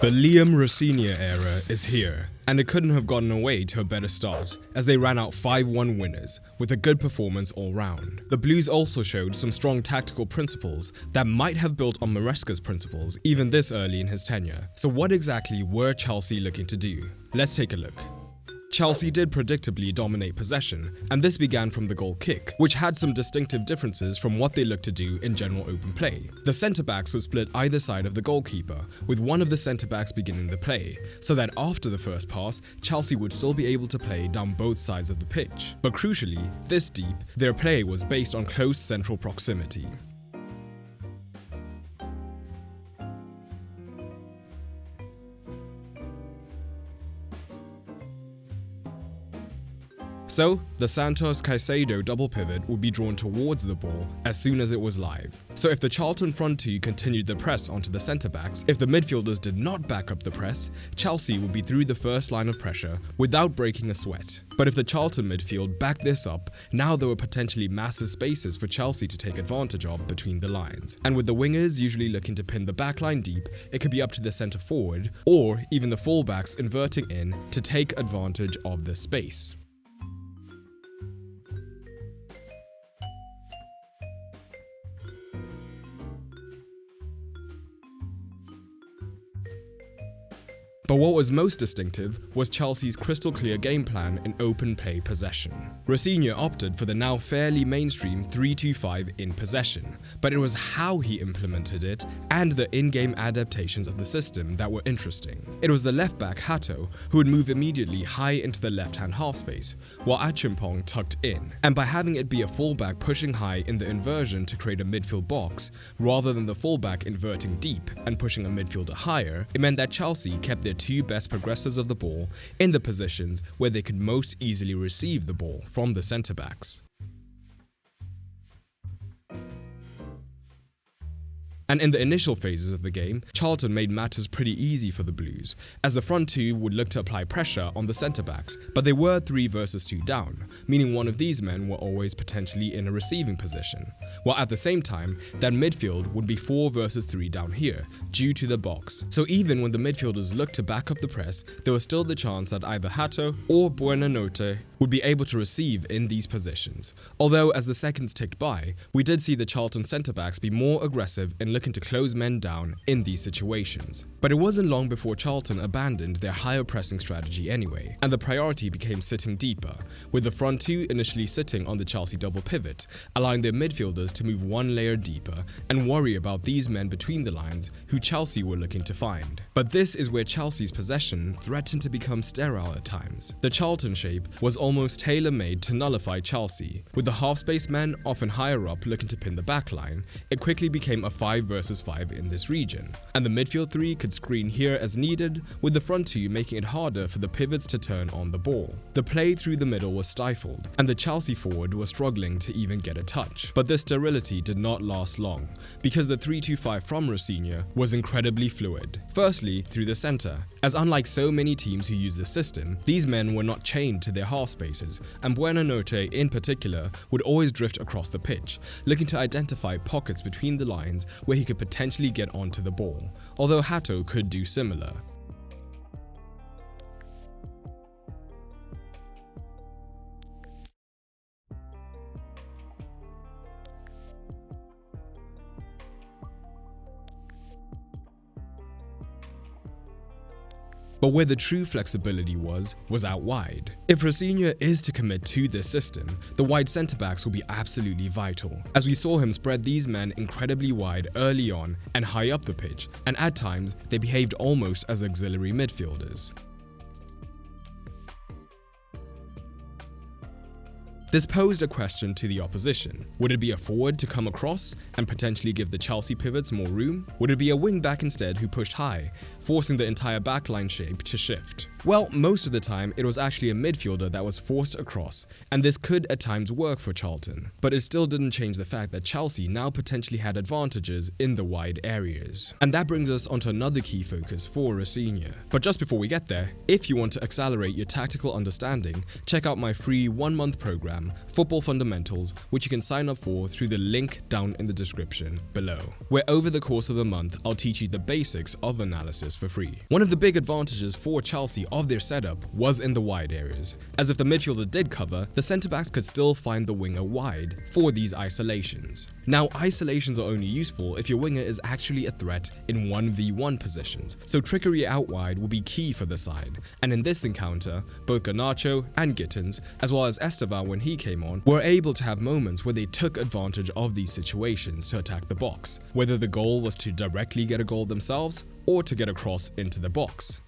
The Liam Rosenior era is here, and it couldn't have gotten away to a better start, as they ran out 5-1 winners, with a good performance all round. The Blues also showed some strong tactical principles that might have built on Maresca's principles even this early in his tenure. So what exactly were Chelsea looking to do? Let's take a look. Chelsea did predictably dominate possession, and this began from the goal kick, which had some distinctive differences from what they looked to do in general open play. The centre-backs would split either side of the goalkeeper, with one of the centre-backs beginning the play, so that after the first pass, Chelsea would still be able to play down both sides of the pitch. But crucially, this deep, their play was based on close central proximity. So, the Santos-Caicedo double pivot would be drawn towards the ball as soon as it was live. So if the Charlton front two continued the press onto the centre-backs, if the midfielders did not back up the press, Chelsea would be through the first line of pressure without breaking a sweat. But if the Charlton midfield backed this up, now there were potentially massive spaces for Chelsea to take advantage of between the lines. And with the wingers usually looking to pin the backline deep, it could be up to the centre-forward, or even the fullbacks inverting in to take advantage of this space. But what was most distinctive was Chelsea's crystal clear game plan in open play possession. Rosenior opted for the now fairly mainstream 3-2-5 in possession, but it was how he implemented it and the in-game adaptations of the system that were interesting. It was the left-back Hato who would move immediately high into the left-hand half space, while Achimpong tucked in. And by having it be a fullback pushing high in the inversion to create a midfield box, rather than the fullback inverting deep and pushing a midfielder higher, it meant that Chelsea kept their two best progressors of the ball in the positions where they could most easily receive the ball from the centre-backs. And in the initial phases of the game, Charlton made matters pretty easy for the Blues, as the front two would look to apply pressure on the centre-backs, but they were 3 versus 2 down, meaning one of these men were always potentially in a receiving position, while at the same time, that midfield would be 4 versus 3 down here, due to the box. So even when the midfielders looked to back up the press, there was still the chance that either Hato or Buonanotte would be able to receive in these positions. Although as the seconds ticked by, we did see the Charlton centre-backs be more aggressive in looking to close men down in these situations. But it wasn't long before Charlton abandoned their higher pressing strategy anyway, and the priority became sitting deeper, with the front two initially sitting on the Chelsea double pivot, allowing their midfielders to move one layer deeper and worry about these men between the lines who Chelsea were looking to find. But this is where Chelsea's possession threatened to become sterile at times. The Charlton shape was almost tailor-made to nullify Chelsea. With the half-space men often higher up looking to pin the backline, it quickly became a 5 versus 5 in this region, and the midfield three could screen here as needed, with the front two making it harder for the pivots to turn on the ball. The play through the middle was stifled, and the Chelsea forward was struggling to even get a touch. But this sterility did not last long, because the 3-2-5 from Rosenior was incredibly fluid. Firstly, through the centre, as unlike so many teams who use this system, these men were not chained to their half spaces, and Buonanotte in particular would always drift across the pitch, looking to identify pockets between the lines where he could potentially get onto the ball, although Hato could do similar. But where the true flexibility was out wide. If Rosenior is to commit to this system, the wide centre-backs will be absolutely vital, as we saw him spread these men incredibly wide early on and high up the pitch, and at times they behaved almost as auxiliary midfielders. This posed a question to the opposition. Would it be a forward to come across and potentially give the Chelsea pivots more room? Would it be a wing-back instead who pushed high, forcing the entire backline shape to shift? Well, most of the time it was actually a midfielder that was forced across, and this could at times work for Charlton. But it still didn't change the fact that Chelsea now potentially had advantages in the wide areas. And that brings us onto another key focus for Rosenior. But just before we get there, if you want to accelerate your tactical understanding, check out my free 1-month program exam, Football Fundamentals, which you can sign up for through the link down in the description below, where over the course of the month I'll teach you the basics of analysis for free. One of the big advantages for Chelsea of their setup was in the wide areas, as if the midfielder did cover, the centre-backs could still find the winger wide for these isolations. Now, isolations are only useful if your winger is actually a threat in 1v1 positions, so trickery out wide will be key for the side, and in this encounter, both Garnacho and Gittins, as well as Estevan when he came on, were able to have moments where they took advantage of these situations to attack the box, whether the goal was to directly get a goal themselves or to get a cross into the box.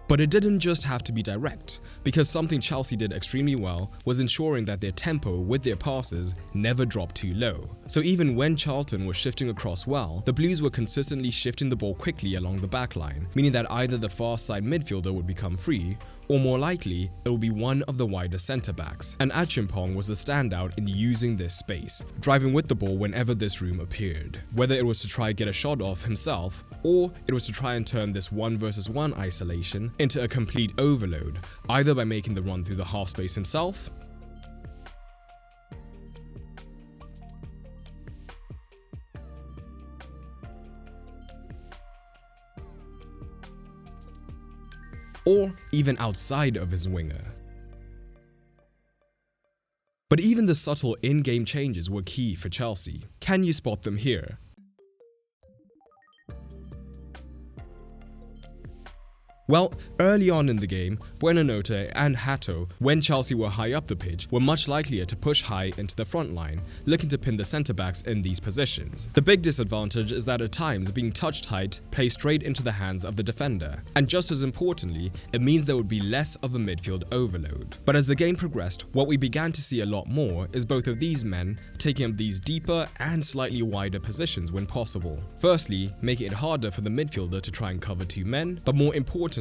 But it didn't just have to be direct, because something Chelsea did extremely well was ensuring that their tempo with their passes never dropped too low. So even when Charlton was shifting across well, the Blues were consistently shifting the ball quickly along the backline, meaning that either the far side midfielder would become free, or more likely, it will be one of the wider centre-backs. And Achimpong was the standout in using this space, driving with the ball whenever this room appeared. Whether it was to try get a shot off himself, or it was to try and turn this 1v1 isolation into a complete overload, either by making the run through the half space himself, or even outside of his winger. But even the subtle in-game changes were key for Chelsea. Can you spot them here? Well, early on in the game, Buonanotte and Hato, when Chelsea were high up the pitch, were much likelier to push high into the front line, looking to pin the centre-backs in these positions. The big disadvantage is that at times being touch tight plays straight into the hands of the defender, and just as importantly, it means there would be less of a midfield overload. But as the game progressed, what we began to see a lot more is both of these men taking up these deeper and slightly wider positions when possible. Firstly, making it harder for the midfielder to try and cover two men, but more importantly,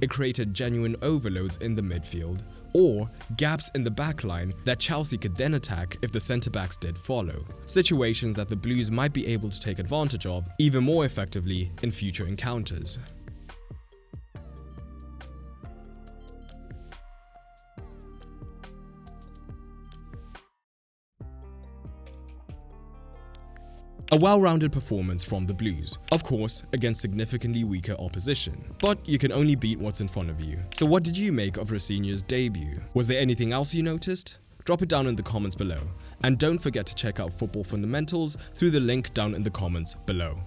it created genuine overloads in the midfield, or gaps in the backline that Chelsea could then attack if the centre-backs did follow. Situations that the Blues might be able to take advantage of even more effectively in future encounters. A well-rounded performance from the Blues, of course against significantly weaker opposition, but you can only beat what's in front of you. So what did you make of Rosenior's debut? Was there anything else you noticed? Drop it down in the comments below, and don't forget to check out Football Fundamentals through the link down in the comments below.